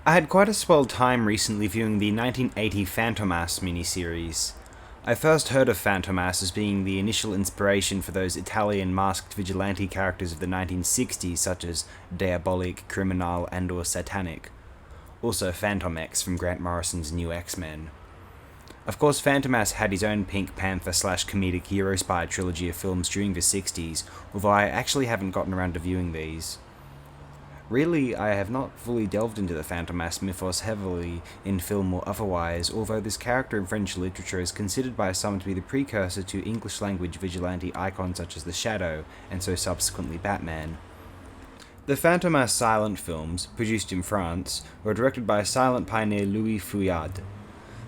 I had quite a swell time recently viewing the 1980 Fantômas miniseries. I first heard of Fantômas as being the initial inspiration for those Italian masked vigilante characters of the 1960s such as Diabolic, Criminal, and or Satanic. Also Phantom X from Grant Morrison's New X-Men. Of course, Fantômas had his own Pink Panther / comedic hero-inspired trilogy of films during the 60s, although I actually haven't gotten around to viewing these. Really, I have not fully delved into the Fantômas mythos heavily in film or otherwise, although this character in French literature is considered by some to be the precursor to English-language vigilante icons such as the Shadow, and so subsequently Batman. The Fantômas silent films, produced in France, were directed by silent pioneer Louis Feuillade.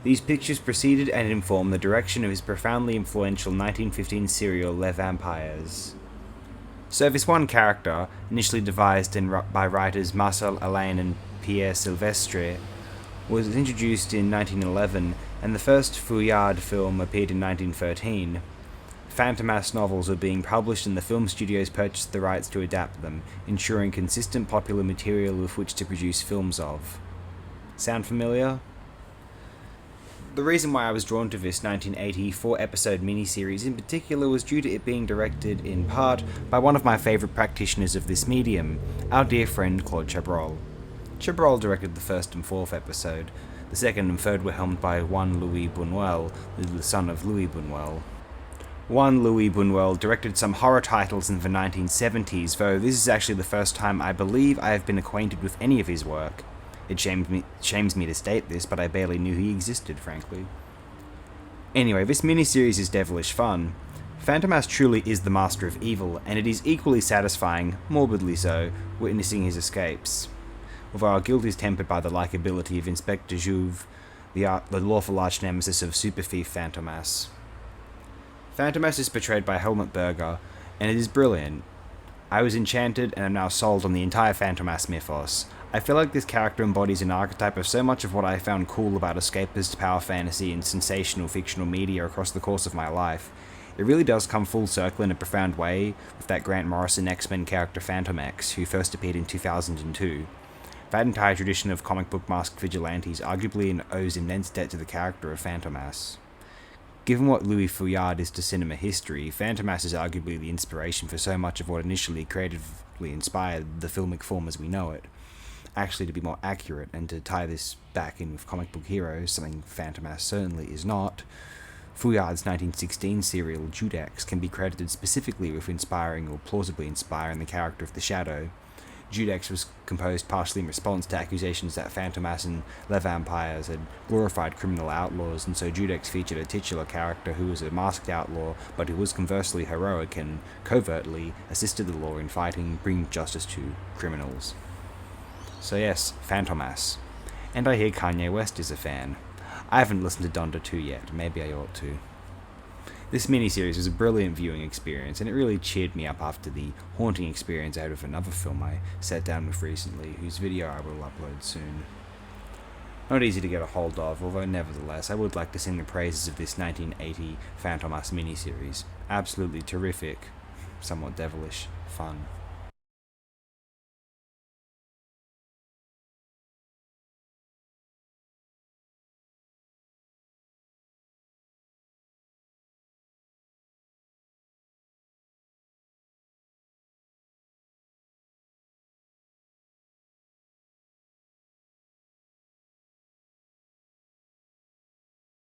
These pictures preceded and informed the direction of his profoundly influential 1915 serial Les Vampires. So this one character, initially devised by writers Marcel Alain and Pierre Silvestre, was introduced in 1911, and the first Feuillade film appeared in 1913. Fantômas novels were being published and the film studios purchased the rights to adapt them, ensuring consistent popular material with which to produce films of. Sound familiar? The reason why I was drawn to this 1980 4-episode miniseries in particular was due to it being directed, in part, by one of my favourite practitioners of this medium, our dear friend Claude Chabrol. Chabrol directed the first and fourth episode. The second and third were helmed by Juan Louis Bunuel, the son of Louis Bunuel. Juan Louis Bunuel directed some horror titles in the 1970s, though this is actually the first time I believe I have been acquainted with any of his work. It shames me to state this, but I barely knew he existed, frankly. Anyway, this miniseries is devilish fun. Fantômas truly is the master of evil, and it is equally satisfying, morbidly so, witnessing his escapes. Although our guilt is tempered by the likability of Inspector Juve, the lawful arch-nemesis of super thief Fantômas. Fantômas is portrayed by Helmut Berger, and it is brilliant. I was enchanted and am now sold on the entire Fantômas mythos. I feel like this character embodies an archetype of so much of what I found cool about escapist power fantasy and sensational fictional media across the course of my life. It really does come full circle in a profound way with that Grant Morrison X-Men character Phantom X, who first appeared in 2002. That entire tradition of comic book masked vigilantes arguably owes immense debt to the character of Fantômas. Given what Louis Feuillade is to cinema history, Fantômas is arguably the inspiration for so much of what initially creatively inspired the filmic form as we know it. Actually, to be more accurate, and to tie this back in with comic book heroes, something Fantômas certainly is not, Feuillade's 1916 serial Judex can be credited specifically with inspiring or plausibly inspiring the character of the Shadow. Judex was composed partially in response to accusations that Fantômas and Les Vampires had glorified criminal outlaws, and so Judex featured a titular character who was a masked outlaw, but who was conversely heroic and covertly assisted the law in bringing justice to criminals. So yes, Fantômas. And I hear Kanye West is a fan. I haven't listened to Donda 2 yet, maybe I ought to. This miniseries was a brilliant viewing experience, and it really cheered me up after the haunting experience out of another film I sat down with recently, whose video I will upload soon. Not easy to get a hold of, although nevertheless I would like to sing the praises of this 1980 Fantômas miniseries. Absolutely terrific, somewhat devilish, fun.